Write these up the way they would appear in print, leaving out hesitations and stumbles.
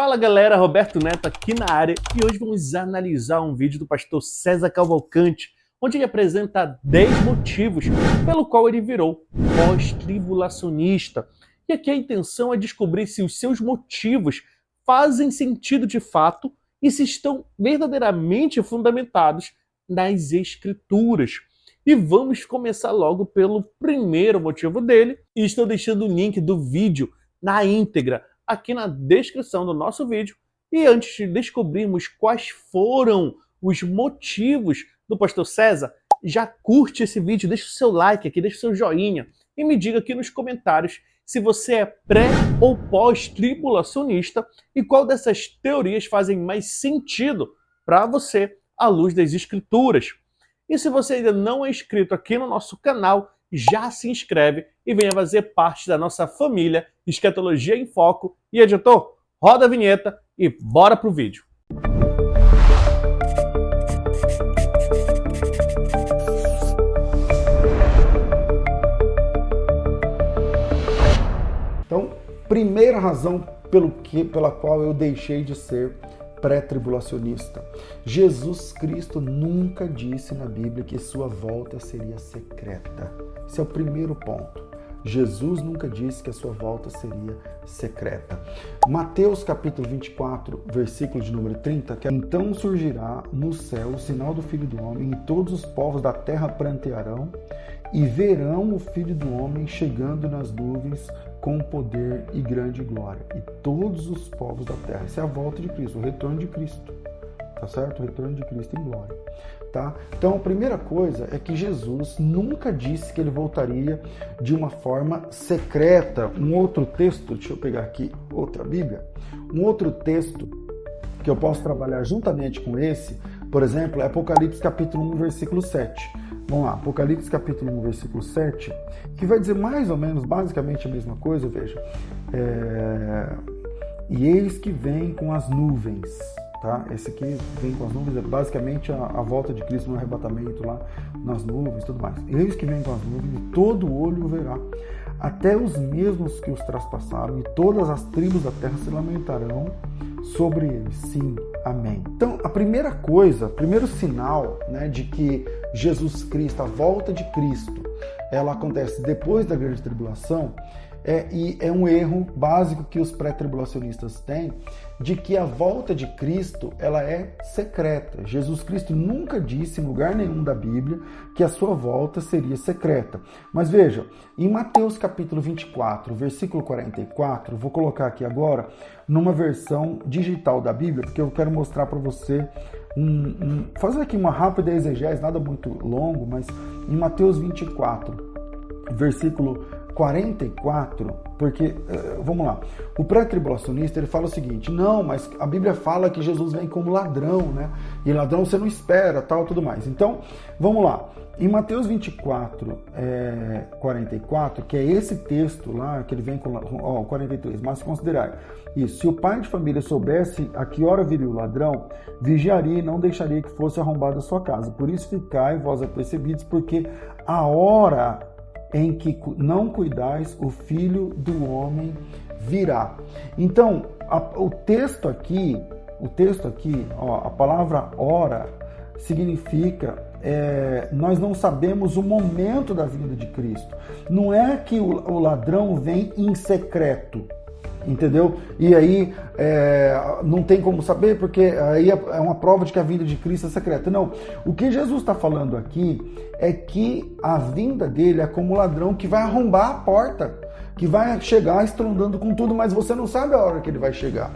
Fala galera, Roberto Neto aqui na área e hoje vamos analisar um vídeo do pastor César Cavalcante, onde ele apresenta 10 motivos pelo qual ele virou pós-tribulacionista. E aqui a intenção é descobrir se os seus motivos fazem sentido de fato e se estão verdadeiramente fundamentados nas Escrituras. E vamos começar logo pelo primeiro motivo dele, e estou deixando o link do vídeo na íntegra aqui na descrição do nosso vídeo. E antes de descobrirmos quais foram os motivos do pastor César, já curte esse vídeo, deixa o seu like aqui, deixa o seu joinha e me diga aqui nos comentários se você é pré ou pós-tribulacionista e qual dessas teorias fazem mais sentido para você à luz das Escrituras. E se você ainda não é inscrito aqui no nosso canal, já se inscreve e venha fazer parte da nossa família Escatologia em Foco. E editor, roda a vinheta e bora pro vídeo. Então, primeira razão pela qual eu deixei de ser pré-tribulacionista. Jesus Cristo nunca disse na Bíblia que sua volta seria secreta. Esse é o primeiro ponto. Jesus nunca disse que a sua volta seria secreta. Mateus capítulo 24, versículo de número 30, que é: então surgirá no céu o sinal do Filho do Homem, e todos os povos da terra prantearão e verão o Filho do Homem chegando nas nuvens com poder e grande glória. E todos os povos da terra. Essa é a volta de Cristo, o retorno de Cristo. Tá certo? O retorno de Cristo em glória. Tá? Então, a primeira coisa é que Jesus nunca disse que ele voltaria de uma forma secreta. Um outro texto, deixa eu pegar aqui outra Bíblia, um outro texto que eu posso trabalhar juntamente com esse, por exemplo, é Apocalipse capítulo 1, versículo 7. Vamos lá, Apocalipse capítulo 1, versículo 7, que vai dizer mais ou menos, basicamente a mesma coisa, veja. E eis que vem com as nuvens. Tá? Esse aqui vem com as nuvens, é basicamente a volta de Cristo no arrebatamento lá nas nuvens e tudo mais. Eis que vem com as nuvens e todo olho o verá, até os mesmos que os traspassaram, e todas as tribos da terra se lamentarão sobre eles. Sim, amém. Então, a primeira coisa, o primeiro sinal, né, de que Jesus Cristo, a volta de Cristo, ela acontece depois da grande tribulação, e é um erro básico que os pré-tribulacionistas têm, de que a volta de Cristo ela é secreta. Jesus Cristo nunca disse em lugar nenhum da Bíblia que a sua volta seria secreta. Mas veja, em Mateus capítulo 24, versículo 44, vou colocar aqui agora numa versão digital da Bíblia, porque eu quero mostrar para você, fazer aqui uma rápida exegese, nada muito longo, mas em Mateus 24, versículo 44, porque, vamos lá, o pré-tribulacionista ele fala o seguinte: não, mas a Bíblia fala que Jesus vem como ladrão, né? E ladrão você não espera, tal, tudo mais. Então, vamos lá, em Mateus 24, 44, que é esse texto lá, que ele vem com, 43, mas considerai isso: se o pai de família soubesse a que hora viria o ladrão, vigiaria e não deixaria que fosse arrombada a sua casa. Por isso ficai vós apercebidos, porque a hora em que não cuidais, o Filho do Homem virá. Então, o texto aqui, a palavra hora significa nós não sabemos o momento da vinda de Cristo. Não é que o ladrão vem em secreto, entendeu? E aí não tem como saber, porque aí é uma prova de que a vinda de Cristo é secreta. Não, o que Jesus está falando aqui é que a vinda dele é como um ladrão que vai arrombar a porta, que vai chegar estrondando com tudo, mas você não sabe a hora que ele vai chegar.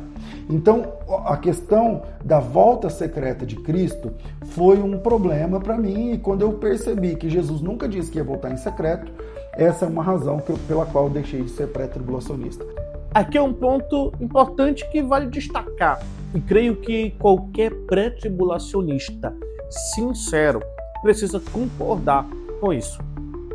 Então, a questão da volta secreta de Cristo foi um problema para mim, e quando eu percebi que Jesus nunca disse que ia voltar em secreto, essa é uma razão pela qual eu deixei de ser pré-tribulacionista. Aqui é um ponto importante que vale destacar, e creio que qualquer pré-tribulacionista sincero precisa concordar com isso.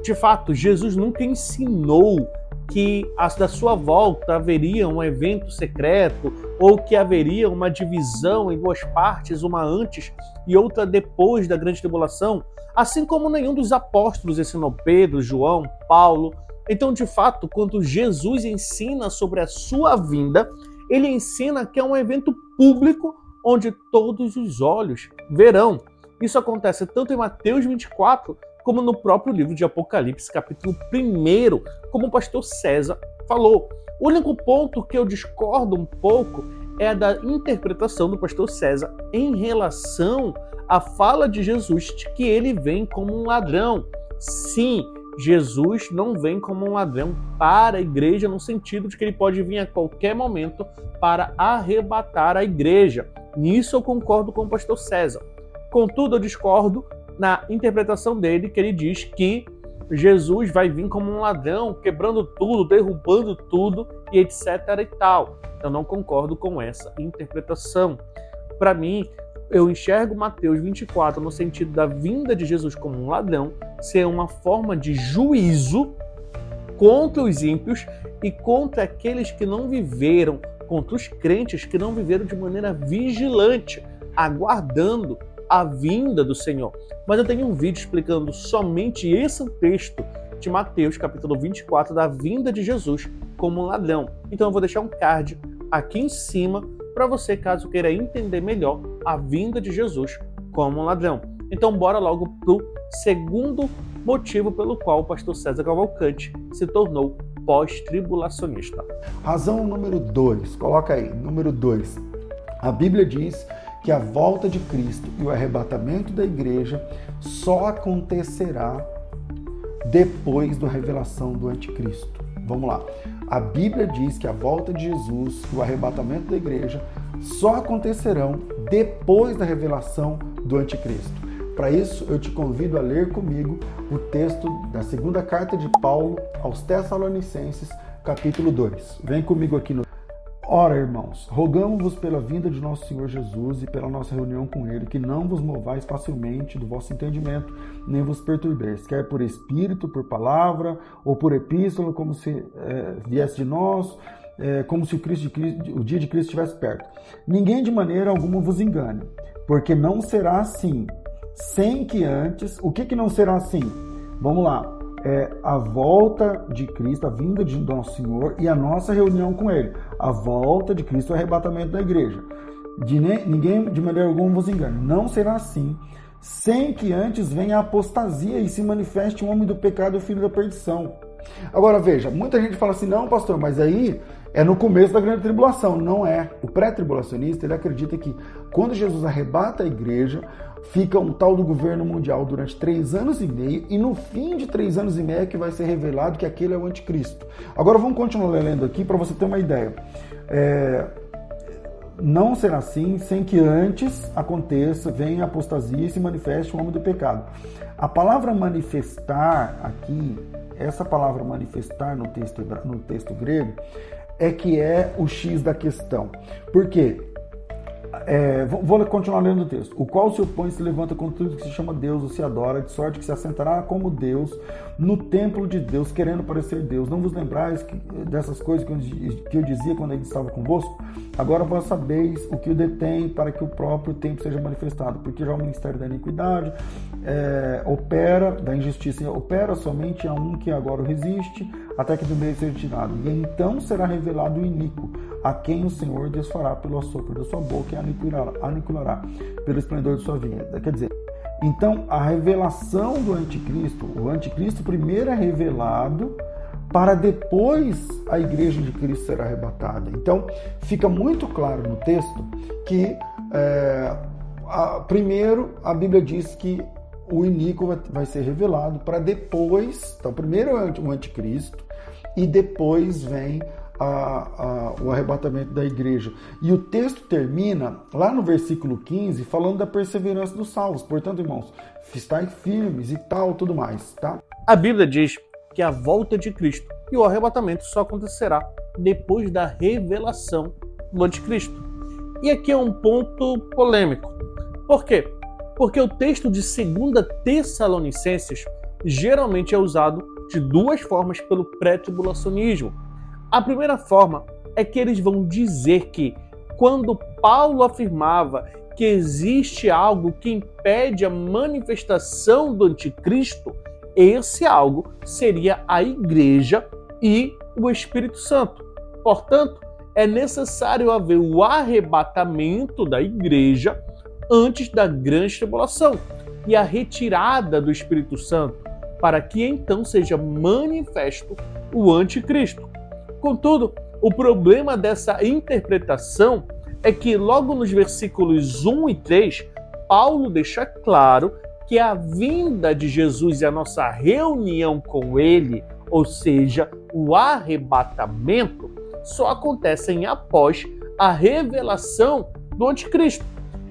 De fato, Jesus nunca ensinou que da sua volta haveria um evento secreto ou que haveria uma divisão em duas partes, uma antes e outra depois da grande tribulação, assim como nenhum dos apóstolos ensinou: Pedro, João, Paulo. Então, de fato, quando Jesus ensina sobre a sua vinda, Ele ensina que é um evento público onde todos os olhos verão. Isso acontece tanto em Mateus 24, como no próprio livro de Apocalipse, capítulo 1, como o pastor César falou. O único ponto que eu discordo um pouco é da interpretação do pastor César em relação à fala de Jesus de que ele vem como um ladrão. Sim, Jesus não vem como um ladrão para a igreja, no sentido de que ele pode vir a qualquer momento para arrebatar a igreja. Nisso eu concordo com o pastor César. Contudo, eu discordo na interpretação dele, que ele diz que Jesus vai vir como um ladrão, quebrando tudo, derrubando tudo e etc e tal. Eu não concordo com essa interpretação. Para mim, eu enxergo Mateus 24 no sentido da vinda de Jesus como um ladrão ser uma forma de juízo contra os ímpios e contra aqueles que não viveram, contra os crentes que não viveram de maneira vigilante, aguardando a vinda do Senhor. Mas eu tenho um vídeo explicando somente esse texto de Mateus, capítulo 24, da vinda de Jesus como um ladrão. Então eu vou deixar um card aqui em cima para você, caso queira entender melhor a vinda de Jesus como um ladrão. Então bora logo pro segundo motivo pelo qual o pastor César Cavalcante se tornou pós-tribulacionista. Razão número 2, coloca aí, número 2. A Bíblia diz que a volta de Cristo e o arrebatamento da igreja só acontecerá depois da revelação do anticristo. Vamos lá. A Bíblia diz que a volta de Jesus e o arrebatamento da igreja só acontecerão depois da revelação do anticristo. Para isso, eu te convido a ler comigo o texto da segunda carta de Paulo aos Tessalonicenses, capítulo 2. Vem comigo aqui no... Ora, irmãos, rogamo-vos pela vinda de nosso Senhor Jesus e pela nossa reunião com Ele, que não vos movais facilmente do vosso entendimento, nem vos perturbeis, quer por espírito, por palavra, ou por epístola, como se viesse de nós, como se o dia de Cristo estivesse perto. Ninguém de maneira alguma vos engane, porque não será assim, sem que antes... O que não será assim? Vamos lá. A volta de Cristo, a vinda de nosso Senhor e a nossa reunião com Ele. A volta de Cristo e o arrebatamento da igreja. Ninguém de maneira alguma vos engane. Não será assim, sem que antes venha a apostasia e se manifeste o homem do pecado e o filho da perdição. Agora veja, muita gente fala assim, não pastor, mas aí é no começo da grande tribulação. Não é. O pré-tribulacionista, ele acredita que quando Jesus arrebata a igreja, fica um tal do governo mundial durante 3 anos e meio, e no fim de 3 anos e meio é que vai ser revelado que aquele é o anticristo. Agora vamos continuar lendo aqui para você ter uma ideia. Não será assim, sem que antes aconteça, venha a apostasia e se manifeste o homem do pecado. A palavra manifestar aqui, essa palavra manifestar no texto grego, é que é o X da questão. Por quê? Vou continuar lendo o texto. O qual se opõe e se levanta contra tudo que se chama Deus ou se adora, de sorte que se assentará como Deus no templo de Deus, querendo parecer Deus. Não vos lembrais dessas coisas que eu dizia quando ele estava convosco? Agora vós sabeis o que o detém para que o próprio tempo seja manifestado, porque já o ministério da iniquidade da injustiça opera somente a um que agora o resiste, até que do meio seja tirado. E então será revelado o iníquo, a quem o Senhor desfará pelo assopro da sua boca e aniquilará pelo esplendor de sua vinda. Quer dizer, então a revelação do anticristo, o anticristo primeiro é revelado para depois a igreja de Cristo ser arrebatada. Então fica muito claro no texto que primeiro a Bíblia diz que o iníquo vai ser revelado para depois, então primeiro é o anticristo e depois vem o arrebatamento da igreja. E o texto termina lá no versículo 15 falando da perseverança dos salvos. Portanto, irmãos, estai firmes e tal, tudo mais, tá? A Bíblia diz que a volta de Cristo e o arrebatamento só acontecerá depois da revelação do anticristo. E aqui é um ponto polêmico. Por quê? Porque o texto de 2 Tessalonicenses geralmente é usado de 2 formas pelo pré-tribulacionismo. A primeira forma é que eles vão dizer que quando Paulo afirmava que existe algo que impede a manifestação do anticristo, esse algo seria a igreja e o Espírito Santo. Portanto, é necessário haver o arrebatamento da igreja antes da grande tribulação e a retirada do Espírito Santo, para que então seja manifesto o anticristo. Contudo, o problema dessa interpretação é que logo nos versículos 1 e 3, Paulo deixa claro que a vinda de Jesus e a nossa reunião com ele, ou seja, o arrebatamento, só acontecem após a revelação do anticristo.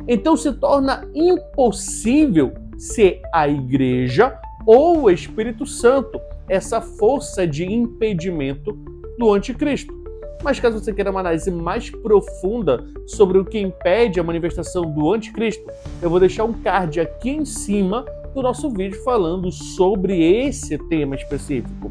Então se torna impossível ser a igreja ou o Espírito Santo essa força de impedimento do anticristo. Mas caso você queira uma análise mais profunda sobre o que impede a manifestação do anticristo, eu vou deixar um card aqui em cima do nosso vídeo falando sobre esse tema específico.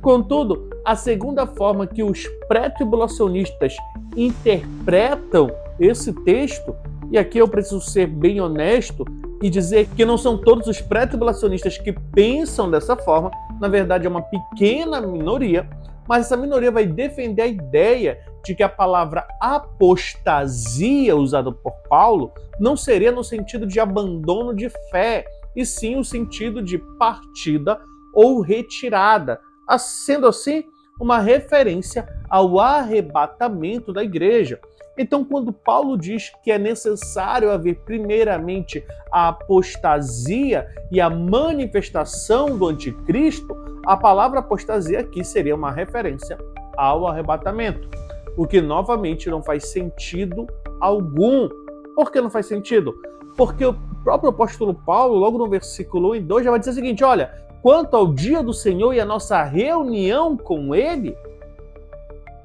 Contudo, a segunda forma que os pré-tribulacionistas interpretam esse texto, e aqui eu preciso ser bem honesto e dizer que não são todos os pré-tribulacionistas que pensam dessa forma, na verdade é uma pequena minoria, mas essa minoria vai defender a ideia de que a palavra apostasia usada por Paulo não seria no sentido de abandono de fé, e sim o sentido de partida ou retirada, sendo assim uma referência ao arrebatamento da igreja. Então, quando Paulo diz que é necessário haver primeiramente a apostasia e a manifestação do anticristo, a palavra apostasia aqui seria uma referência ao arrebatamento, o que novamente não faz sentido algum. Por que não faz sentido? Porque o próprio apóstolo Paulo, logo no versículo 1 e 2, já vai dizer o seguinte: olha, quanto ao dia do Senhor e a nossa reunião com ele,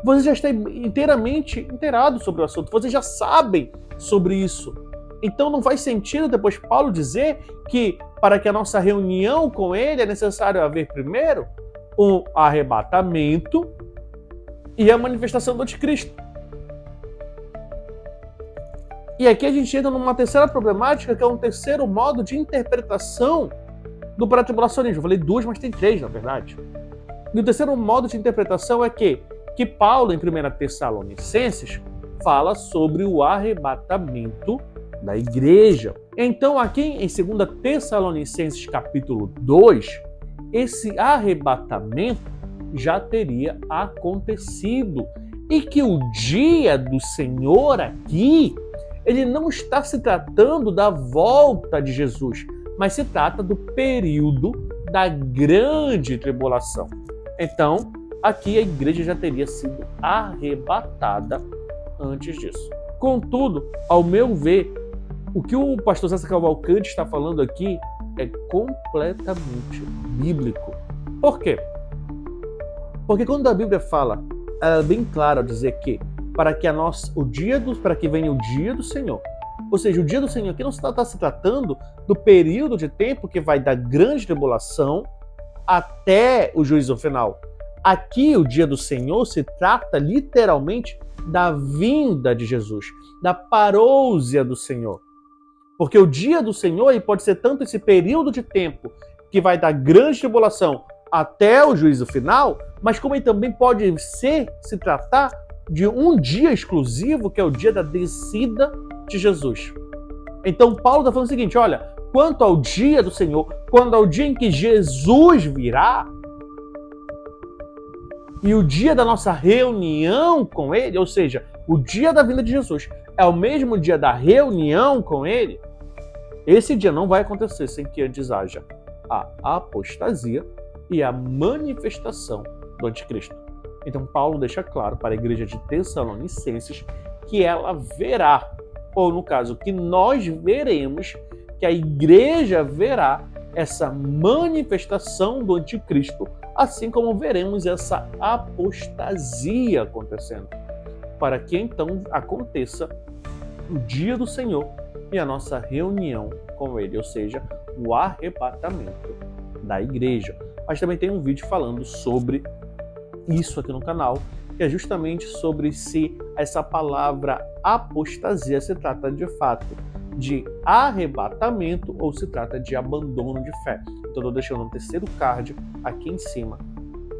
você já está inteiramente inteirado sobre o assunto, vocês já sabem sobre isso. Então não faz sentido depois Paulo dizer que para que a nossa reunião com ele é necessário haver primeiro o arrebatamento e a manifestação do anticristo. E aqui a gente entra numa terceira problemática, que é um terceiro modo de interpretação do pré-tribulacionismo. Eu falei duas, mas tem três, na verdade. E o terceiro modo de interpretação é que Paulo, em 1 Tessalonicenses, fala sobre o arrebatamento da igreja. Então, aqui em 2 Tessalonicenses capítulo 2, esse arrebatamento já teria acontecido. E que o dia do Senhor aqui, ele não está se tratando da volta de Jesus, mas se trata do período da grande tribulação. Então, aqui a igreja já teria sido arrebatada antes disso. Contudo, ao meu ver, o que o pastor César Cavalcante está falando aqui é completamente bíblico. Por quê? Porque quando a Bíblia fala, ela é bem clara ao dizer que para que venha o dia do Senhor, ou seja, o dia do Senhor aqui não está se tratando do período de tempo que vai da grande tribulação até o juízo final. Aqui, o dia do Senhor se trata literalmente da vinda de Jesus, da parousia do Senhor. Porque o dia do Senhor ele pode ser tanto esse período de tempo que vai da grande tribulação até o juízo final, mas como ele também pode se tratar de um dia exclusivo, que é o dia da descida de Jesus. Então Paulo está falando o seguinte: olha, quanto ao dia do Senhor, quando ao dia em que Jesus virá, e o dia da nossa reunião com ele, ou seja, o dia da vinda de Jesus, é o mesmo dia da reunião com ele, esse dia não vai acontecer sem que antes haja a apostasia e a manifestação do anticristo. Então Paulo deixa claro para a igreja de Tessalonicenses que ela verá, ou no caso, que nós veremos, que a igreja verá essa manifestação do anticristo, assim como veremos essa apostasia acontecendo, para que então aconteça o dia do Senhor e a nossa reunião com ele, ou seja, o arrebatamento da igreja. Mas também tem um vídeo falando sobre isso aqui no canal, que é justamente sobre se essa palavra apostasia se trata de fato de arrebatamento ou se trata de abandono de fé. Então estou deixando um terceiro card aqui em cima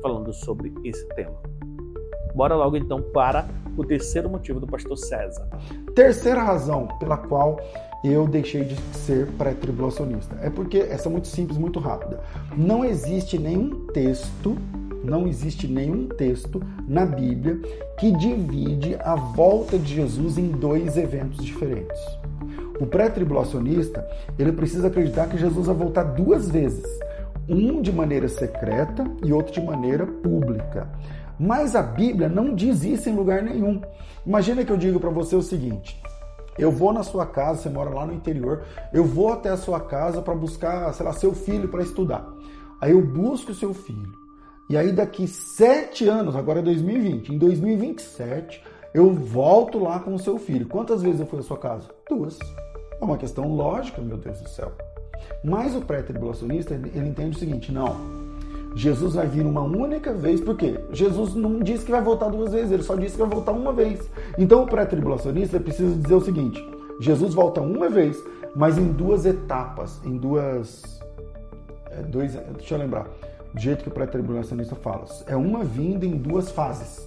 falando sobre esse tema. Bora logo então para o terceiro motivo do pastor César. Terceira razão pela qual eu deixei de ser pré-tribulacionista. É porque essa é muito simples, muito rápida. Não existe nenhum texto na Bíblia que divide a volta de Jesus em dois eventos diferentes. O pré-tribulacionista, ele precisa acreditar que Jesus vai voltar duas vezes. Um de maneira secreta e outro de maneira pública. Mas a Bíblia não diz isso em lugar nenhum. Imagina que eu digo para você o seguinte: eu vou na sua casa, você mora lá no interior, eu vou até a sua casa para buscar, sei lá, seu filho para estudar. Aí eu busco o seu filho. E aí daqui 7 anos, agora é 2020, em 2027, eu volto lá com o seu filho. Quantas vezes eu fui à sua casa? 2. É uma questão lógica, meu Deus do céu. Mas o pré-tribulacionista, ele entende o seguinte: não, Jesus vai vir uma única vez, por quê? Jesus não disse que vai voltar 2 vezes, ele só disse que vai voltar uma vez. Então o pré-tribulacionista precisa dizer o seguinte: Jesus volta uma vez, mas em 2 etapas, em duas... deixa eu lembrar, do jeito que o pré-tribulacionista fala, é uma vinda em 2 fases.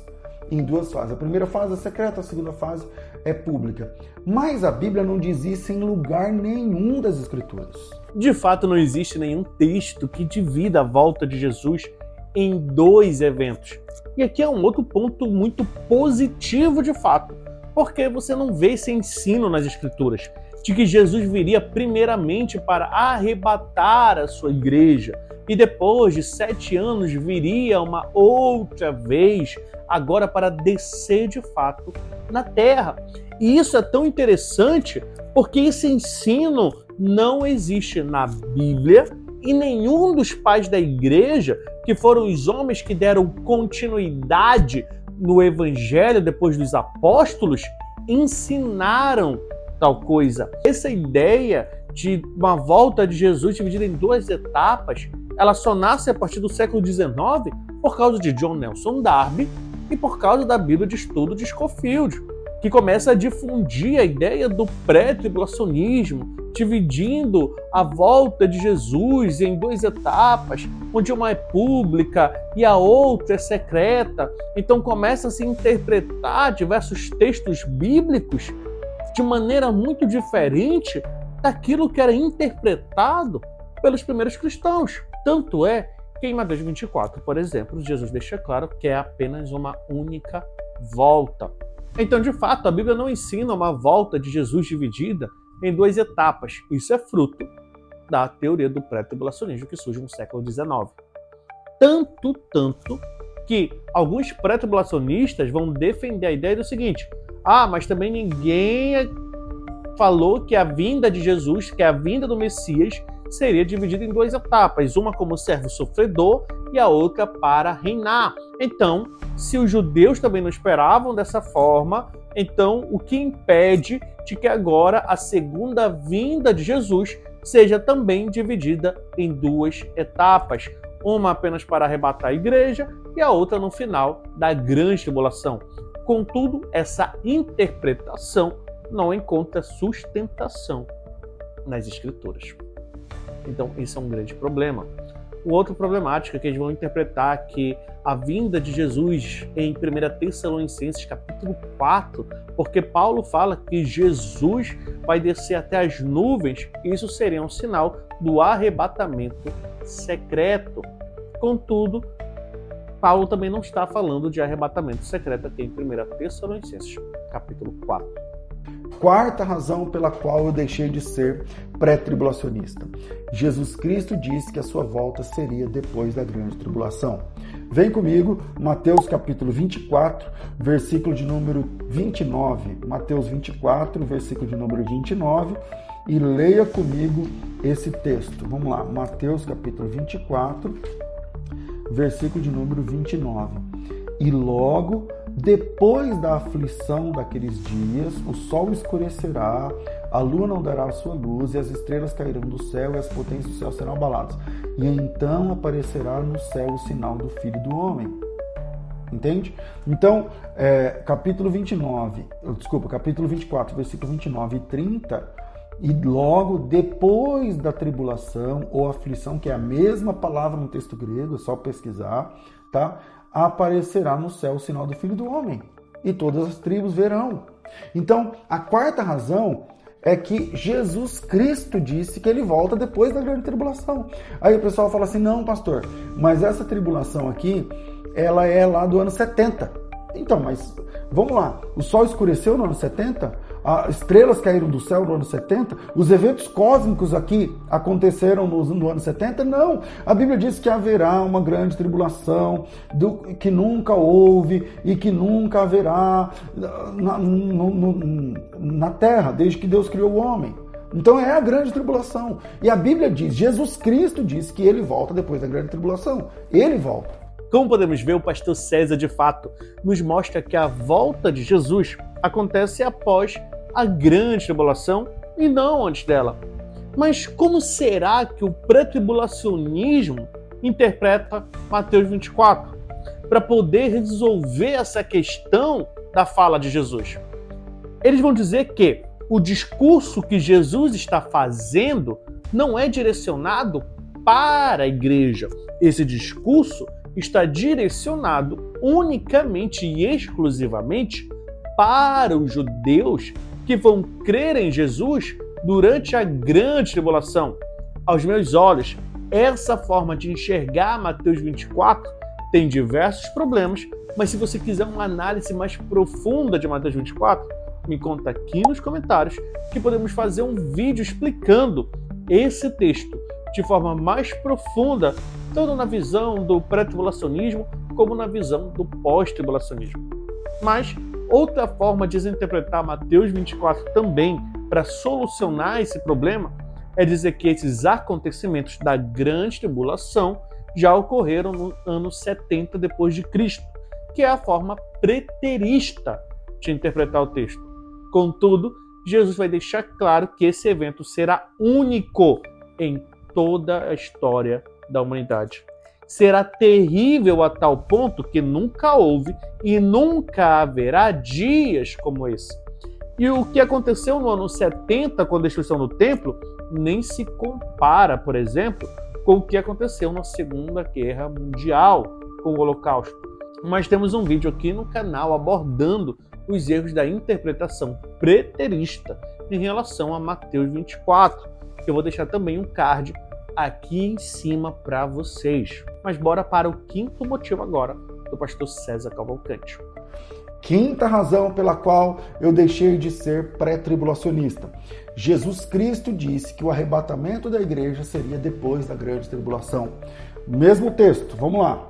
Em 2 fases. A primeira fase é secreta, a segunda fase é pública. Mas a Bíblia não diz isso em lugar nenhum das Escrituras. De fato, não existe nenhum texto que divida a volta de Jesus em 2 eventos. E aqui é um outro ponto muito positivo de fato, porque você não vê esse ensino nas Escrituras, de que Jesus viria primeiramente para arrebatar a sua igreja, e depois de 7 anos viria uma outra vez, agora para descer de fato na terra. E isso é tão interessante porque esse ensino não existe na Bíblia e nenhum dos pais da igreja, que foram os homens que deram continuidade no evangelho depois dos apóstolos, ensinaram tal coisa. Essa ideia de uma volta de Jesus dividida em 2 etapas, ela só nasce a partir do século XIX por causa de John Nelson Darby e por causa da Bíblia de Estudo de Scofield, que começa a difundir a ideia do pré-tribulacionismo, dividindo a volta de Jesus em 2 etapas, onde uma é pública e a outra é secreta. Então começa a se interpretar diversos textos bíblicos de maneira muito diferente daquilo que era interpretado pelos primeiros cristãos. Tanto é que em Mateus 24, por exemplo, Jesus deixa claro que é apenas uma única volta. Então, de fato, a Bíblia não ensina uma volta de Jesus dividida em 2 etapas. Isso é fruto da teoria do pré-tribulacionismo que surge no século XIX. Tanto que alguns pré-tribulacionistas vão defender a ideia do seguinte: mas também ninguém falou que a vinda de Jesus, que a vinda do Messias, seria dividida em 2 etapas, uma como servo sofredor e a outra para reinar. Então, se os judeus também não esperavam dessa forma, então o que impede de que agora a segunda vinda de Jesus seja também dividida em 2 etapas, uma apenas para arrebatar a igreja e a outra no final da grande tribulação. Contudo, essa interpretação não encontra sustentação nas Escrituras. Então, isso é um grande problema. O outro problemático é que eles vão interpretar que a vinda de Jesus em 1 Tessalonicenses capítulo 4, porque Paulo fala que Jesus vai descer até as nuvens, e isso seria um sinal do arrebatamento secreto. Contudo, Paulo também não está falando de arrebatamento secreto aqui em 1 Tessalonicenses capítulo 4. Quarta razão pela qual eu deixei de ser pré-tribulacionista. Jesus Cristo disse que a sua volta seria depois da grande tribulação. Vem comigo, Mateus capítulo 24, versículo de número 29. Mateus 24, versículo de número 29. E leia comigo esse texto. Vamos lá, Mateus capítulo 24, versículo de número 29. E logo depois da aflição daqueles dias, o sol escurecerá, a lua não dará a sua luz, e as estrelas cairão do céu, e as potências do céu serão abaladas. E então aparecerá no céu o sinal do Filho do Homem. Entende? Então, capítulo 24, versículo 29 e 30, e logo depois da tribulação ou aflição, que é a mesma palavra no texto grego, é só pesquisar, tá? Aparecerá no céu o sinal do Filho do Homem. e todas as tribos verão. Então, a quarta razão é que Jesus Cristo disse que ele volta depois da grande tribulação. Aí o pessoal fala assim, não, pastor, mas essa tribulação aqui, ela é lá do ano 70. Então, mas vamos lá, o sol escureceu no ano 70? As estrelas caíram do céu no ano 70? Os eventos cósmicos aqui aconteceram no ano 70? Não, a Bíblia diz que haverá uma grande tribulação que nunca houve e que nunca haverá na terra, desde que Deus criou o homem. Então é a grande tribulação. E a Bíblia diz, Jesus Cristo diz que ele volta depois da grande tribulação. Ele volta. Como podemos ver, o pastor César, de fato, nos mostra que a volta de Jesus acontece após a grande tribulação e não antes dela. Mas como será que o pré-tribulacionismo interpreta Mateus 24 para poder resolver essa questão da fala de Jesus? Eles vão dizer que o discurso que Jesus está fazendo não é direcionado para a igreja. Esse discurso está direcionado unicamente e exclusivamente para os judeus que vão crer em Jesus durante a grande tribulação. Aos meus olhos, essa forma de enxergar Mateus 24 tem diversos problemas, mas se você quiser uma análise mais profunda de Mateus 24, me conta aqui nos comentários que podemos fazer um vídeo explicando esse texto de forma mais profunda, tanto na visão do pré-tribulacionismo como na visão do pós-tribulacionismo. Mas outra forma de interpretar Mateus 24 também para solucionar esse problema é dizer que esses acontecimentos da grande tribulação já ocorreram no ano 70 depois de Cristo, que é a forma preterista de interpretar o texto. Contudo, Jesus vai deixar claro que esse evento será único em toda a história da humanidade. Será terrível a tal ponto que nunca houve e nunca haverá dias como esse. E o que aconteceu no ano 70 com a destruição do templo nem se compara, por exemplo, com o que aconteceu na Segunda Guerra Mundial, com o Holocausto. Mas temos um vídeo aqui no canal abordando os erros da interpretação preterista em relação a Mateus 24, que eu vou deixar também um card aqui em cima para vocês. Mas bora para o quinto motivo agora do pastor César Cavalcante. Quinta razão pela qual eu deixei de ser pré-tribulacionista. Jesus Cristo disse que o arrebatamento da igreja seria depois da grande tribulação. Mesmo texto, vamos lá.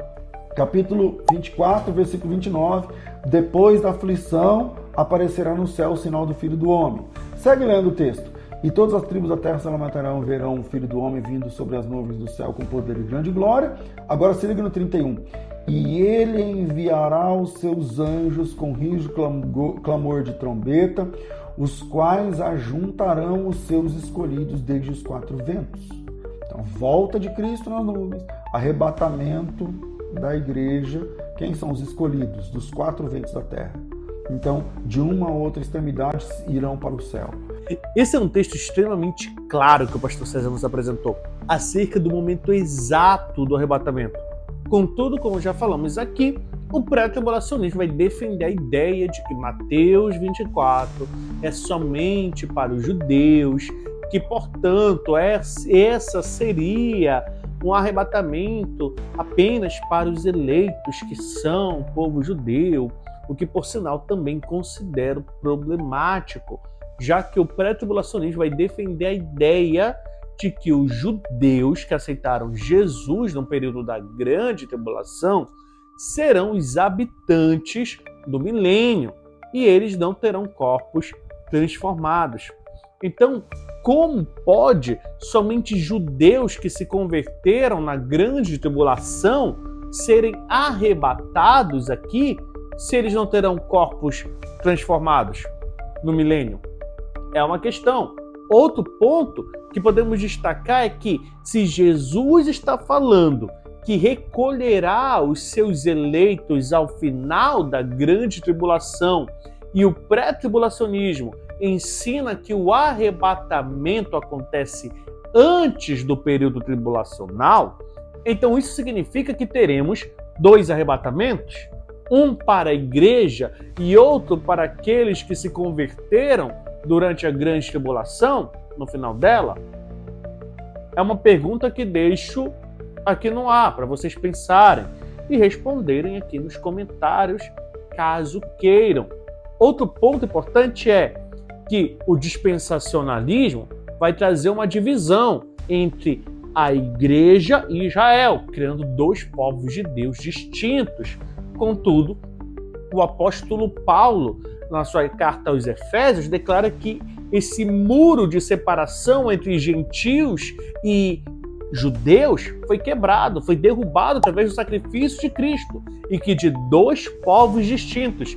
Capítulo 24, versículo 29. Depois da aflição, aparecerá no céu o sinal do Filho do Homem. Segue lendo o texto. E todas as tribos da terra se lamentarão, verão o Filho do Homem vindo sobre as nuvens do céu com poder e grande glória. Agora se liga no 31. E ele enviará os seus anjos com rijo clamor de trombeta, os quais ajuntarão os seus escolhidos desde os quatro ventos. Então, volta de Cristo nas nuvens, arrebatamento da igreja. Quem são os escolhidos? Dos quatro ventos da terra. Então, de uma a outra extremidade irão para o céu. Esse é um texto extremamente claro que o pastor César nos apresentou, acerca do momento exato do arrebatamento. Contudo, como já falamos aqui, o pré-tribulacionismo vai defender a ideia de que Mateus 24 é somente para os judeus, que, portanto, essa seria um arrebatamento apenas para os eleitos, que são o povo judeu, o que, por sinal, também considero problemático, já que o pré-tribulacionismo vai defender a ideia de que os judeus que aceitaram Jesus no período da grande tribulação serão os habitantes do milênio e eles não terão corpos transformados. Então, como pode somente judeus que se converteram na grande tribulação serem arrebatados aqui se eles não terão corpos transformados no milênio? É uma questão. Outro ponto que podemos destacar é que se Jesus está falando que recolherá os seus eleitos ao final da grande tribulação e o pré-tribulacionismo ensina que o arrebatamento acontece antes do período tribulacional, então isso significa que teremos dois arrebatamentos? Um para a igreja e outro para aqueles que se converteram durante a grande tribulação, no final dela? É uma pergunta que deixo aqui no ar, para vocês pensarem e responderem aqui nos comentários, caso queiram. Outro ponto importante é que o dispensacionalismo vai trazer uma divisão entre a igreja e Israel, criando dois povos de Deus distintos. Contudo, o apóstolo Paulo, na sua carta aos Efésios, declara que esse muro de separação entre gentios e judeus foi quebrado, foi derrubado através do sacrifício de Cristo, e que de dois povos distintos,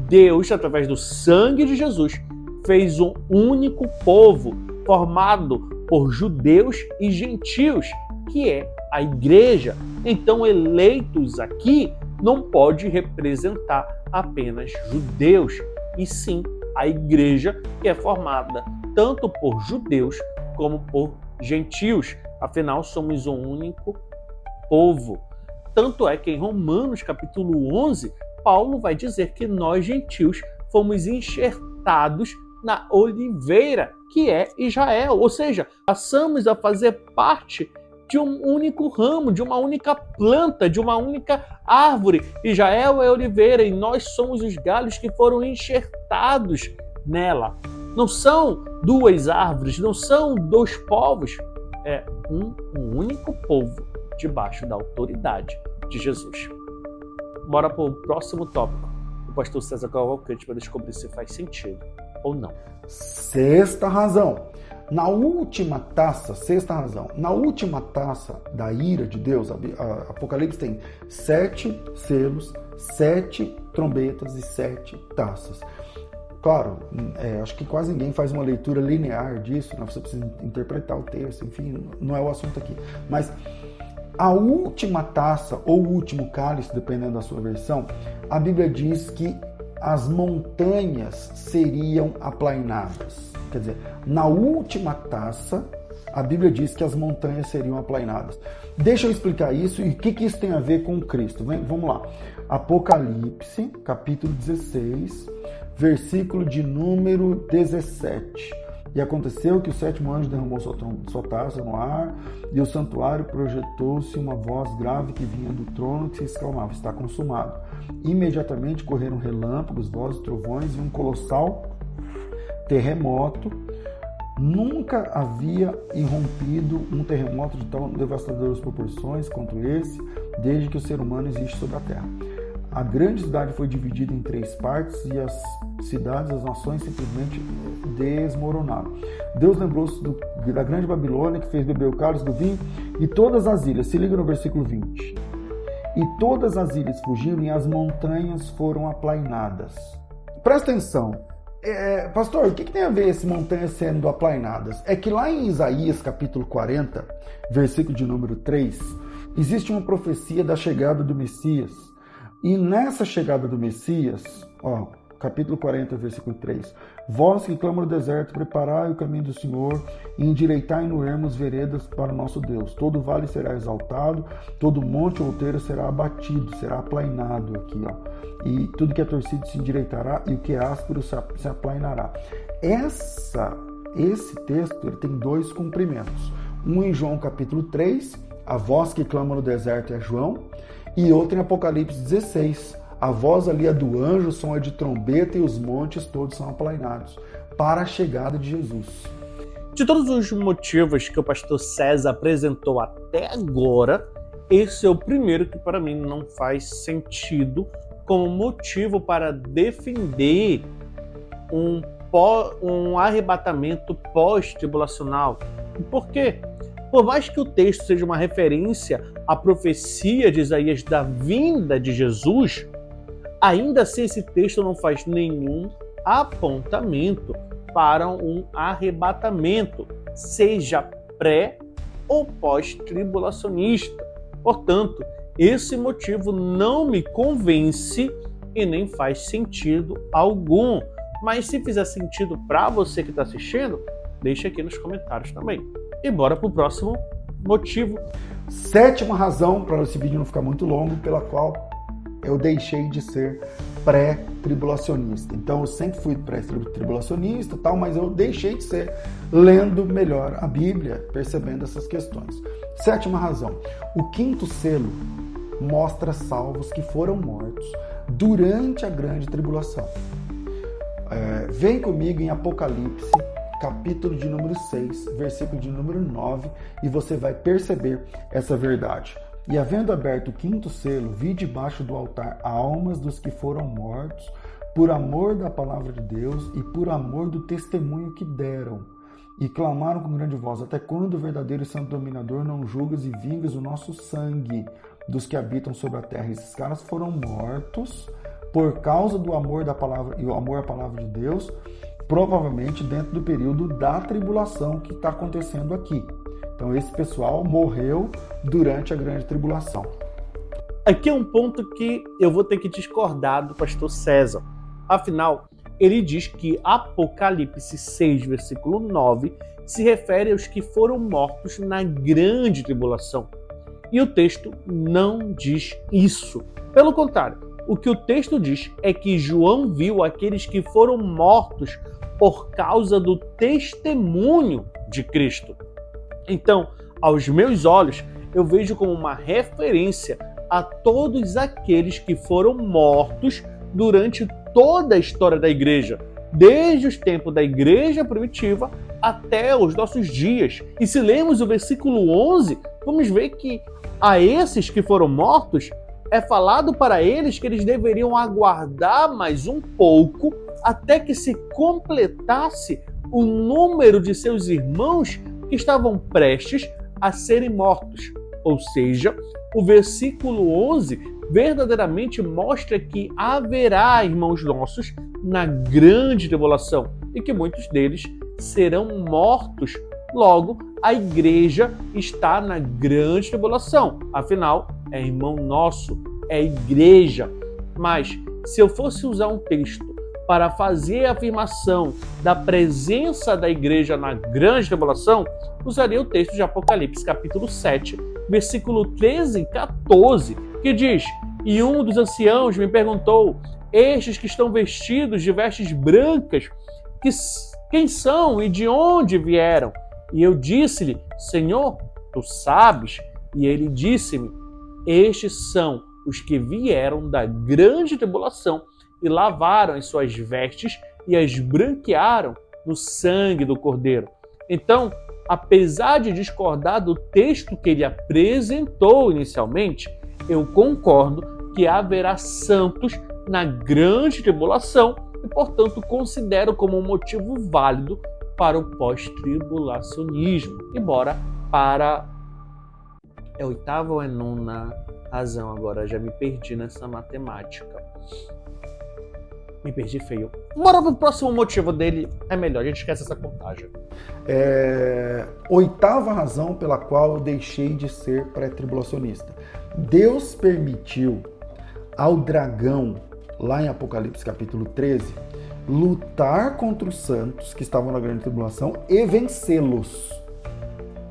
Deus, através do sangue de Jesus, fez um único povo formado por judeus e gentios, que é a igreja. Então, eleitos aqui não pode representar apenas judeus, e sim a igreja, que é formada tanto por judeus como por gentios. Afinal, somos um único povo. Tanto é que em Romanos capítulo 11, Paulo vai dizer que nós, gentios, fomos enxertados na oliveira, que é Israel. Ou seja, passamos a fazer parte de um único ramo, de uma única planta, de uma única árvore. Israel é a oliveira e nós somos os galhos que foram enxertados nela. Não são duas árvores, não são dois povos, é um único povo debaixo da autoridade de Jesus. Bora para o próximo tópico. O pastor César Cavalcante para descobrir se faz sentido ou não. Sexta razão. Na última taça da ira de Deus, Apocalipse tem 7 selos, 7 trombetas e 7 taças. Claro, acho que quase ninguém faz uma leitura linear disso, né? Você precisa interpretar o texto, enfim, não é o assunto aqui. Mas a última taça ou o último cálice, dependendo da sua versão, a Bíblia diz que as montanhas seriam aplainadas. Quer dizer, na última taça, a Bíblia diz que as montanhas seriam aplainadas. Deixa eu explicar isso e o que isso tem a ver com Cristo. Vamos lá. Apocalipse, capítulo 16, versículo de número 17. E aconteceu que o sétimo anjo derramou sua taça no ar, e o santuário projetou-se uma voz grave que vinha do trono, que se exclamava: está consumado. Imediatamente correram relâmpagos, vozes, trovões e um colossal terremoto. Nunca havia irrompido um terremoto de tão devastadoras proporções quanto esse, desde que o ser humano existe sobre a Terra. A grande cidade foi dividida em 3 partes e as cidades, as nações simplesmente desmoronaram. Deus lembrou-se da grande Babilônia, que fez beber o cálice do vinho, e todas as ilhas, se liga no versículo 20, e todas as ilhas fugiram e as montanhas foram aplainadas. Presta atenção, pastor, o que tem a ver esse montanhas sendo aplainadas? É que lá em Isaías capítulo 40, versículo de número 3, existe uma profecia da chegada do Messias. E nessa chegada do Messias, capítulo 40, versículo 3, vós que clamam no deserto, preparai o caminho do Senhor e endireitai no ermo as veredas para o nosso Deus. Todo vale será exaltado, todo monte ou outeiro será abatido, será aplainado aqui, e tudo que é torcido se endireitará e o que é áspero se aplainará. Esse texto ele tem 2 cumprimentos. Um em João capítulo 3, a voz que clama no deserto é João, e outro em Apocalipse 16, a voz ali é do anjo, o som é de trombeta e os montes todos são aplainados para a chegada de Jesus. De todos os motivos que o pastor César apresentou até agora, esse é o primeiro que para mim não faz sentido como motivo para defender um arrebatamento pós-tribulacional. Por quê? Por mais que o texto seja uma referência à profecia de Isaías da vinda de Jesus, ainda assim esse texto não faz nenhum apontamento para um arrebatamento, seja pré ou pós-tribulacionista. Portanto, esse motivo não me convence e nem faz sentido algum. Mas se fizer sentido para você que está assistindo, deixa aqui nos comentários também. E bora para o próximo motivo. 7ª razão, para esse vídeo não ficar muito longo, pela qual eu deixei de ser pré-tribulacionista. Então eu sempre fui pré-tribulacionista, tal, mas eu deixei de ser lendo melhor a Bíblia, percebendo essas questões. Sétima razão, o quinto selo mostra salvos que foram mortos durante a grande tribulação. Vem comigo em Apocalipse, capítulo de número 6, versículo de número 9, e você vai perceber essa verdade. E havendo aberto o quinto selo, vi debaixo do altar almas dos que foram mortos por amor da palavra de Deus e por amor do testemunho que deram. E clamaram com grande voz: até quando o verdadeiro e santo dominador não julgas e vingas o nosso sangue dos que habitam sobre a terra? Esses caras foram mortos por causa do amor da palavra e o amor à palavra de Deus, provavelmente dentro do período da tribulação que está acontecendo aqui. Então esse pessoal morreu durante a grande tribulação. Aqui é um ponto que eu vou ter que discordar do pastor César. Afinal, ele diz que Apocalipse 6, versículo 9, se refere aos que foram mortos na grande tribulação. E o texto não diz isso. Pelo contrário, o que o texto diz é que João viu aqueles que foram mortos por causa do testemunho de Cristo. Então, aos meus olhos, eu vejo como uma referência a todos aqueles que foram mortos durante toda a história da igreja, desde os tempos da igreja primitiva até os nossos dias. E se lermos o versículo 11, vamos ver que a esses que foram mortos é falado para eles que eles deveriam aguardar mais um pouco até que se completasse o número de seus irmãos que estavam prestes a serem mortos. Ou seja, o versículo 11 verdadeiramente mostra que haverá irmãos nossos na grande tribulação e que muitos deles serão mortos. Logo, a igreja está na grande tribulação. Afinal, é irmão nosso, é igreja. Mas, se eu fosse usar um texto para fazer a afirmação da presença da igreja na grande tribulação, usaria o texto de Apocalipse, capítulo 7, versículo 13 e 14, que diz: e um dos anciãos me perguntou: estes que estão vestidos de vestes brancas, quem são e de onde vieram? E eu disse-lhe: Senhor, tu sabes. E ele disse-me: estes são os que vieram da grande tribulação e lavaram as suas vestes e as branquearam no sangue do Cordeiro. Então, apesar de discordar do texto que ele apresentou inicialmente, eu concordo que haverá santos na grande tribulação e, portanto, considero como um motivo válido para o pós-tribulacionismo. Embora para... É oitava ou é nona razão agora? Já me perdi nessa matemática. Me perdi feio. Bora pro próximo motivo dele. É melhor, a gente esquece essa contagem. Oitava razão pela qual eu deixei de ser pré-tribulacionista. Deus permitiu ao dragão, lá em Apocalipse capítulo 13, lutar contra os santos que estavam na grande tribulação e vencê-los.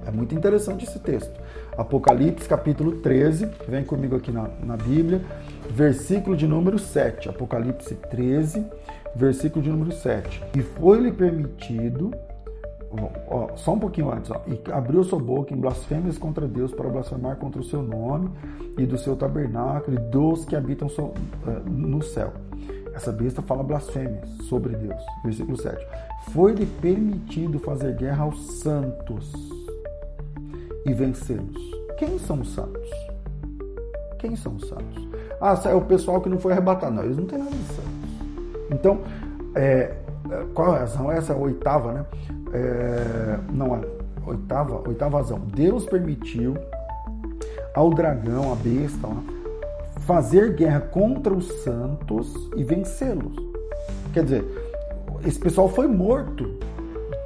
É muito interessante esse texto. Apocalipse capítulo 13, vem comigo aqui na Bíblia, versículo de número 7. Apocalipse 13, versículo de número 7. E foi-lhe permitido, só um pouquinho antes, e abriu sua boca em blasfêmias contra Deus para blasfemar contra o seu nome e do seu tabernáculo e dos que habitam no céu. Essa besta fala blasfêmias sobre Deus. Versículo 7. Foi-lhe permitido fazer guerra aos santos e vencê-los. Quem são os santos? Quem são os santos? É o pessoal que não foi arrebatado. Não, eles não têm nada de santos. Então, qual é a razão? Essa é a oitava, né? Oitava razão. Deus permitiu ao dragão, a besta, fazer guerra contra os santos e vencê-los. Quer dizer, esse pessoal foi morto,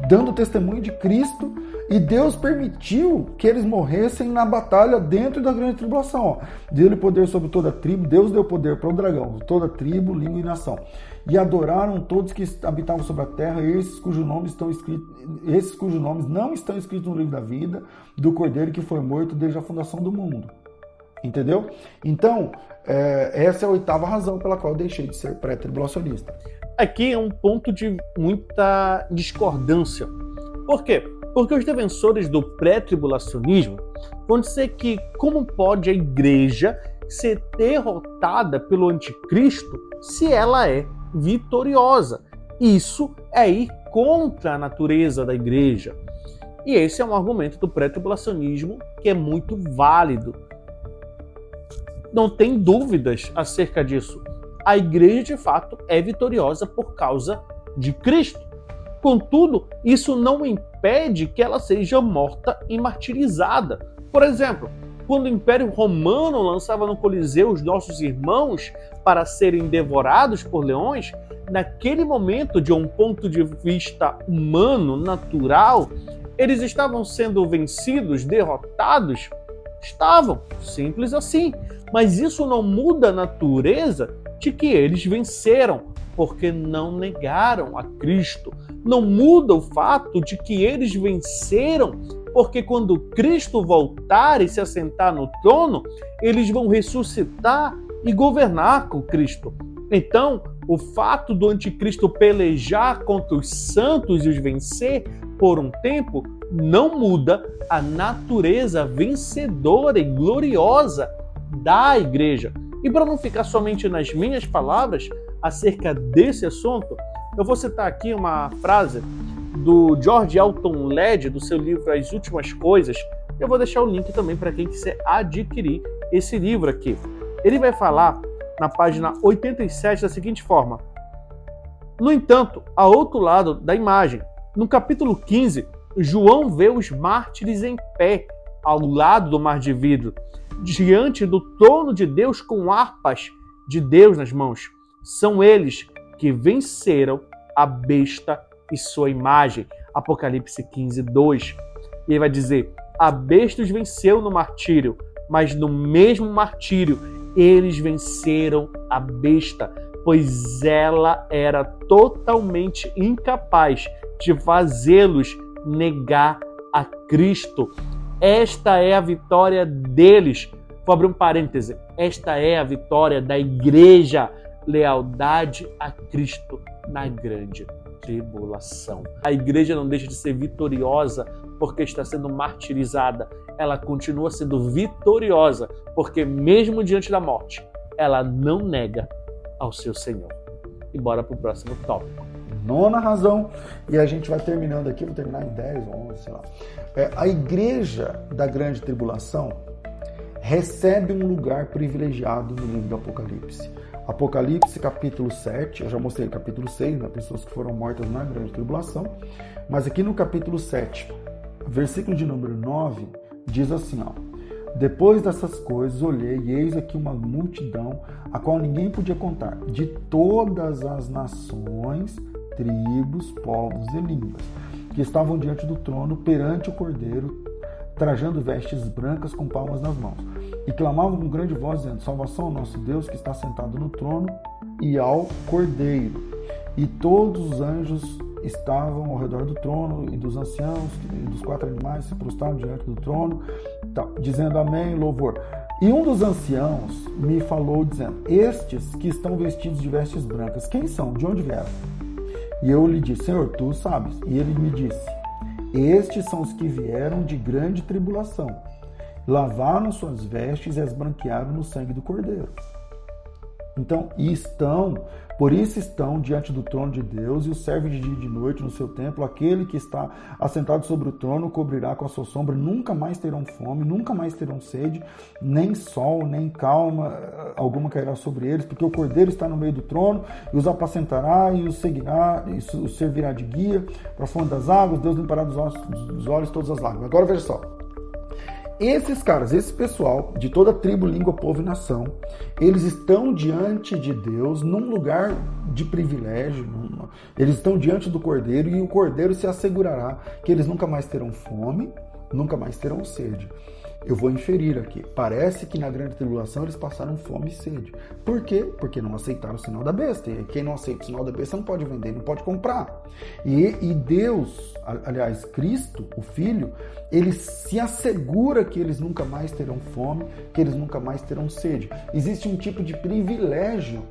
dando testemunho de Cristo, e Deus permitiu que eles morressem na batalha dentro da grande tribulação. Deu-lhe poder sobre toda a tribo, Deus deu poder para o dragão, toda tribo, língua e nação. E adoraram todos que habitavam sobre a terra, esses cujos nomes não estão escritos no livro da vida do Cordeiro que foi morto desde a fundação do mundo. Entendeu? Então, essa é a 8ª razão pela qual eu deixei de ser pré-tribulacionista. Aqui é um ponto de muita discordância. Por quê? Porque os defensores do pré-tribulacionismo vão dizer que como pode a igreja ser derrotada pelo anticristo se ela é vitoriosa? Isso é ir contra a natureza da igreja. E esse é um argumento do pré-tribulacionismo que é muito válido. Não tem dúvidas acerca disso. A igreja, de fato, é vitoriosa por causa de Cristo. Contudo, isso não impede que ela seja morta e martirizada. Por exemplo, quando o Império Romano lançava no Coliseu os nossos irmãos para serem devorados por leões, naquele momento, de um ponto de vista humano, natural, eles estavam sendo vencidos, derrotados? Estavam, simples assim. Mas isso não muda a natureza de que eles venceram, porque não negaram a Cristo. Não muda o fato de que eles venceram, porque quando Cristo voltar e se assentar no trono, eles vão ressuscitar e governar com Cristo. Então, o fato do anticristo pelejar contra os santos e os vencer por um tempo não muda a natureza vencedora e gloriosa da igreja. E para não ficar somente nas minhas palavras acerca desse assunto, eu vou citar aqui uma frase do George Elton Led, do seu livro As Últimas Coisas. Eu vou deixar o link também para quem quiser adquirir esse livro aqui. Ele vai falar na página 87 da seguinte forma: no entanto, ao outro lado da imagem, no capítulo 15, João vê os mártires em pé, ao lado do mar de vidro, diante do trono de Deus com harpas de Deus nas mãos. São eles que venceram a besta e sua imagem. Apocalipse 15, 2. E ele vai dizer: a besta os venceu no martírio, mas no mesmo martírio eles venceram a besta, pois ela era totalmente incapaz de fazê-los negar a Cristo. Esta é a vitória deles. Vou abrir um parêntese. Esta é a vitória da igreja. Lealdade a Cristo na grande tribulação. A igreja não deixa de ser vitoriosa porque está sendo martirizada. Ela continua sendo vitoriosa porque mesmo diante da morte, ela não nega ao seu Senhor. E bora para o próximo tópico. 9ª razão, e a gente vai terminando aqui, vou terminar em 10 ou 11, sei lá. A igreja da grande tribulação recebe um lugar privilegiado no livro do Apocalipse. Apocalipse capítulo 7, eu já mostrei o capítulo 6, né, pessoas que foram mortas na grande tribulação, mas aqui no capítulo 7, versículo de número 9, diz assim, ó: depois dessas coisas olhei e eis aqui uma multidão, a qual ninguém podia contar, de todas as nações, tribos, povos e línguas, que estavam diante do trono perante o Cordeiro, trajando vestes brancas com palmas nas mãos, e clamavam com grande voz, dizendo: salvação ao nosso Deus que está sentado no trono e ao Cordeiro. E todos os anjos estavam ao redor do trono, e dos anciãos e dos 4 animais se prostraram diante do trono, dizendo amém, louvor. E um dos anciãos me falou, dizendo: estes que estão vestidos de vestes brancas, quem são? De onde vieram? E eu lhe disse: Senhor, tu sabes. E ele me disse: estes são os que vieram de grande tribulação, lavaram suas vestes e as branquearam no sangue do Cordeiro. Então, por isso estão diante do trono de Deus, e o servem de dia e de noite no seu templo. Aquele que está assentado sobre o trono cobrirá com a sua sombra, nunca mais terão fome, nunca mais terão sede, nem sol, nem calma alguma cairá sobre eles, porque o Cordeiro está no meio do trono, e os apacentará, e os seguirá, e os servirá de guia para a fonte das águas. Deus limpará dos olhos todas as lágrimas. Agora veja só. Esses caras, esse pessoal de toda tribo, língua, povo e nação, eles estão diante de Deus num lugar de privilégio, eles estão diante do Cordeiro, e o Cordeiro se assegurará que eles nunca mais terão fome, nunca mais terão sede. Eu vou inferir aqui, parece que na grande tribulação eles passaram fome e sede. Por quê? Porque não aceitaram o sinal da besta. E quem não aceita o sinal da besta não pode vender, não pode comprar. E Deus, aliás, Cristo, o Filho, ele se assegura que eles nunca mais terão fome, que eles nunca mais terão sede. Existe um tipo de privilégio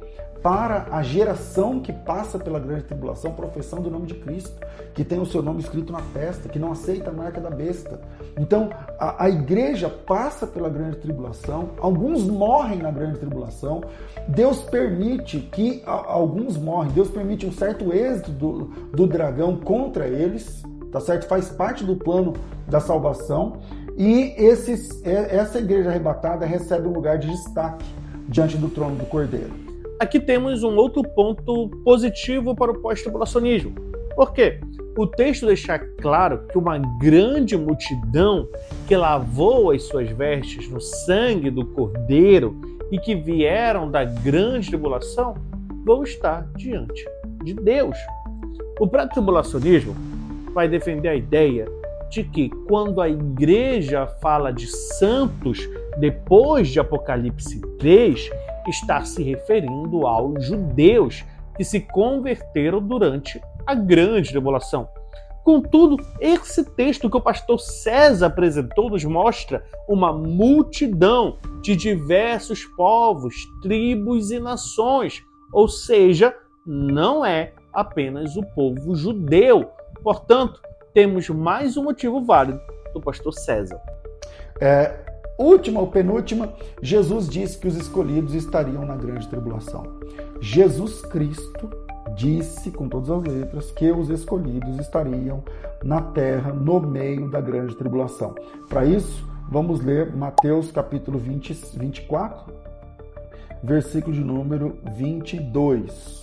para a geração que passa pela grande tribulação, professando o nome de Cristo, que tem o seu nome escrito na testa, que não aceita a marca da besta. Então, a igreja passa pela grande tribulação, alguns morrem na grande tribulação, Deus permite que alguns morrem, Deus permite um certo êxito do dragão contra eles, tá certo? Faz parte do plano da salvação, e essa igreja arrebatada recebe um lugar de destaque diante do trono do Cordeiro. Aqui temos um outro ponto positivo para o pós-tribulacionismo. Por quê? O texto deixa claro que uma grande multidão que lavou as suas vestes no sangue do Cordeiro e que vieram da grande tribulação vão estar diante de Deus. O pré-tribulacionismo vai defender a ideia de que quando a igreja fala de santos depois de Apocalipse 3, está se referindo aos judeus que se converteram durante a grande tribulação. Contudo, esse texto que o pastor César apresentou nos mostra uma multidão de diversos povos, tribos e nações, ou seja, não é apenas o povo judeu. Portanto, temos mais um motivo válido do pastor César. Última ou penúltima, Jesus disse que os escolhidos estariam na grande tribulação. Jesus Cristo disse, com todas as letras, que os escolhidos estariam na terra, no meio da grande tribulação. Para isso, vamos ler Mateus capítulo 24, versículo de número 22.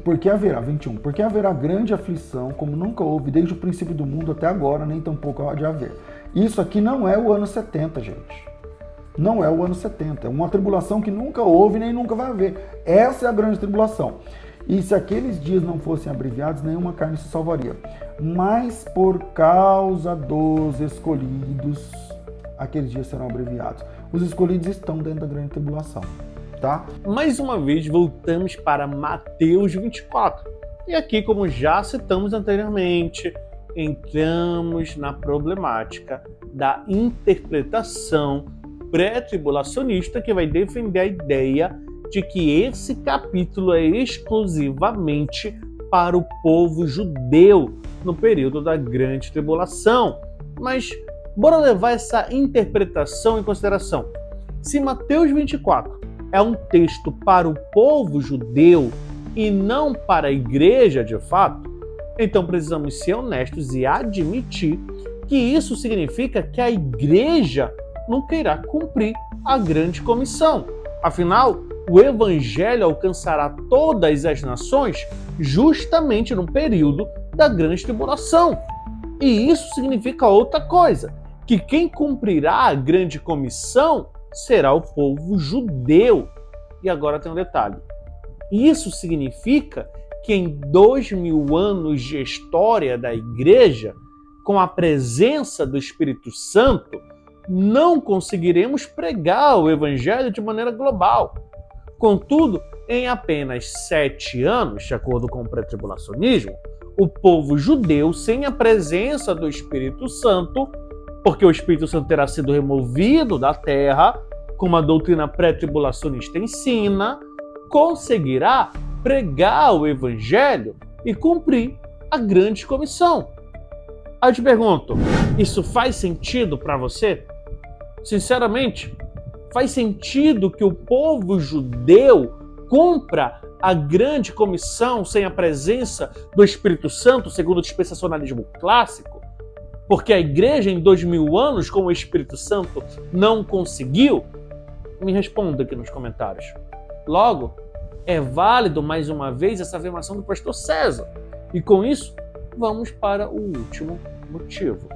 Porque haverá, 21, porque haverá grande aflição, como nunca houve desde o princípio do mundo até agora, nem tampouco há de haver. Isso aqui não é o ano 70, gente. Não é o ano 70. É uma tribulação que nunca houve nem nunca vai haver. Essa é a grande tribulação. E se aqueles dias não fossem abreviados, nenhuma carne se salvaria. Mas por causa dos escolhidos, aqueles dias serão abreviados. Os escolhidos estão dentro da grande tribulação, tá? Mais uma vez, voltamos para Mateus 24. E aqui, como já citamos anteriormente, entramos na problemática da interpretação pré-tribulacionista que vai defender a ideia de que esse capítulo é exclusivamente para o povo judeu no período da grande tribulação. Mas bora levar essa interpretação em consideração. Se Mateus 24 é um texto para o povo judeu e não para a igreja de fato, então precisamos ser honestos e admitir que isso significa que a igreja nunca irá cumprir a grande comissão. Afinal, o evangelho alcançará todas as nações justamente no período da grande tribulação. E isso significa outra coisa, que quem cumprirá a grande comissão será o povo judeu. E agora tem um detalhe. Isso significa que em 2000 anos de história da igreja, com a presença do Espírito Santo, não conseguiremos pregar o evangelho de maneira global. Contudo, em apenas 7 anos, de acordo com o pré-tribulacionismo, o povo judeu, sem a presença do Espírito Santo, porque o Espírito Santo terá sido removido da terra, como a doutrina pré-tribulacionista ensina, conseguirá pregar o evangelho e cumprir a grande comissão. Aí eu te pergunto, isso faz sentido para você? Sinceramente, faz sentido que o povo judeu cumpra a grande comissão sem a presença do Espírito Santo, segundo o dispensacionalismo clássico? Porque a igreja em 2000 anos com o Espírito Santo não conseguiu? Me responda aqui nos comentários. Logo, é válido mais uma vez essa afirmação do pastor César. E com isso, vamos para o último motivo.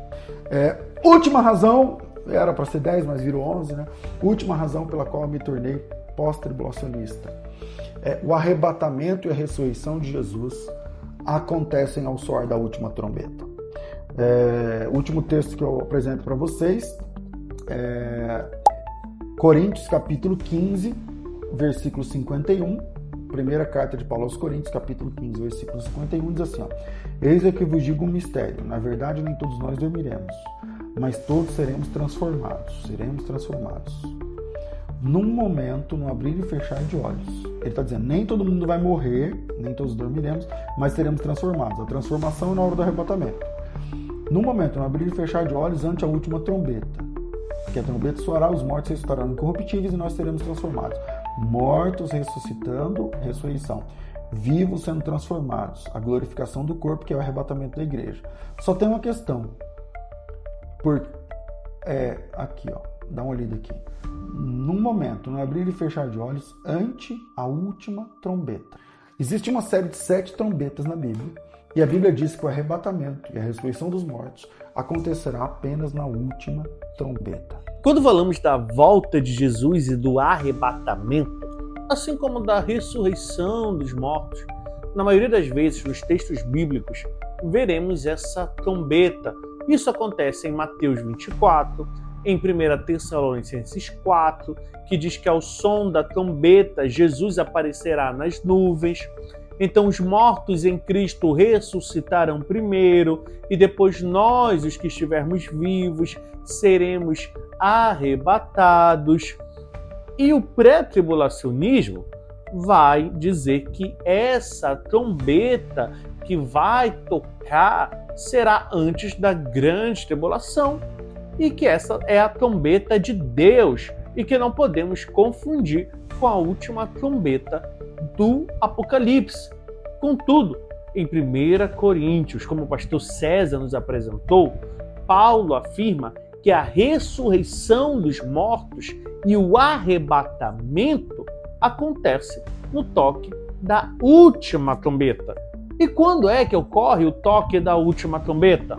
Última razão, era para ser 10, mas virou 11, né? Última razão pela qual eu me tornei pós-tribulacionista. O arrebatamento e a ressurreição de Jesus acontecem ao soar da última trombeta. O último texto que eu apresento para vocês é Coríntios capítulo 15, versículo 51, primeira carta de Paulo aos Coríntios, capítulo 15, versículo 51, diz assim, ó, eis é que vos digo um mistério, na verdade nem todos nós dormiremos, mas todos seremos transformados, num momento, no abrir e fechar de olhos. Ele está dizendo, nem todo mundo vai morrer, nem todos dormiremos, mas seremos transformados. A transformação é na hora do arrebatamento. No momento, no abrir e fechar de olhos, ante a última trombeta. Que a trombeta soará, os mortos ressuscitarão incorruptíveis e nós seremos transformados. Mortos ressuscitando, ressurreição. Vivos sendo transformados. A glorificação do corpo, que é o arrebatamento da igreja. Só tem uma questão. Aqui, ó, dá uma olhada aqui. Num momento, no abrir e fechar de olhos, ante a última trombeta. Existe uma série de 7 trombetas na Bíblia, e a Bíblia diz que o arrebatamento e a ressurreição dos mortos acontecerá apenas na última trombeta. Quando falamos da volta de Jesus e do arrebatamento, assim como da ressurreição dos mortos, na maioria das vezes nos textos bíblicos veremos essa trombeta. Isso acontece em Mateus 24, em 1 Tessalonicenses 4, que diz que ao som da trombeta Jesus aparecerá nas nuvens. Então os mortos em Cristo ressuscitarão primeiro e depois nós, os que estivermos vivos, seremos arrebatados. E o pré-tribulacionismo vai dizer que essa trombeta que vai tocar será antes da grande tribulação e que essa é a trombeta de Deus e que não podemos confundir com a última trombeta do Apocalipse. Contudo, em 1 Coríntios, como o pastor César nos apresentou, Paulo afirma que a ressurreição dos mortos e o arrebatamento acontece no toque da última trombeta. E quando é que ocorre o toque da última trombeta?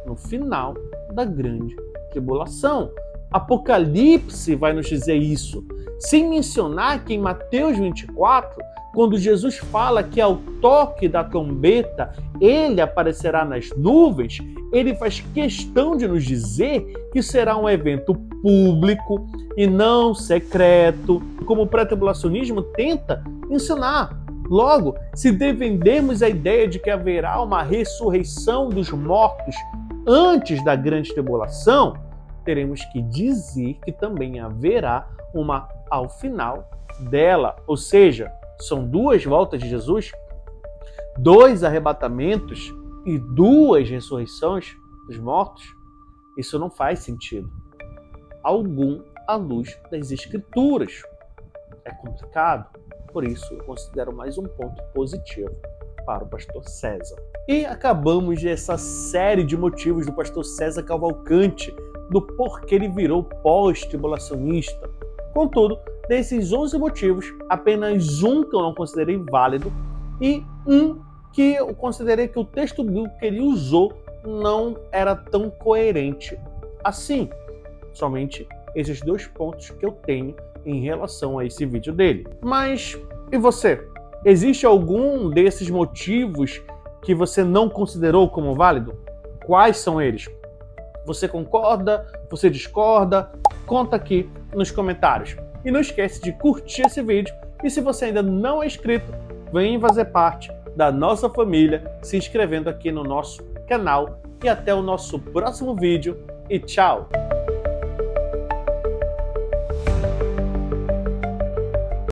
No final da grande tribulação. Apocalipse vai nos dizer isso, sem mencionar que em Mateus 24, quando Jesus fala que ao toque da trombeta ele aparecerá nas nuvens, ele faz questão de nos dizer que será um evento público e não secreto, como o pré-tribulacionismo tenta ensinar. Logo, se defendermos a ideia de que haverá uma ressurreição dos mortos antes da grande tribulação, teremos que dizer que também haverá uma ao final dela. Ou seja, são 2 voltas de Jesus, 2 arrebatamentos e 2 ressurreições dos mortos. Isso não faz sentido algum à luz das Escrituras. É complicado, por isso eu considero mais um ponto positivo para o pastor César. E acabamos essa série de motivos do pastor César Cavalcante, do porquê ele virou pós-tribulacionista. Contudo, desses 11 motivos, apenas um que eu não considerei válido e um que eu considerei que o texto bíblico que ele usou não era tão coerente assim. Somente esses 2 pontos que eu tenho em relação a esse vídeo dele. Mas, e você? Existe algum desses motivos que você não considerou como válido? Quais são eles? Você concorda? Você discorda? Conta aqui nos comentários. E não esquece de curtir esse vídeo. E se você ainda não é inscrito, vem fazer parte da nossa família se inscrevendo aqui no nosso canal. E até o nosso próximo vídeo. E tchau!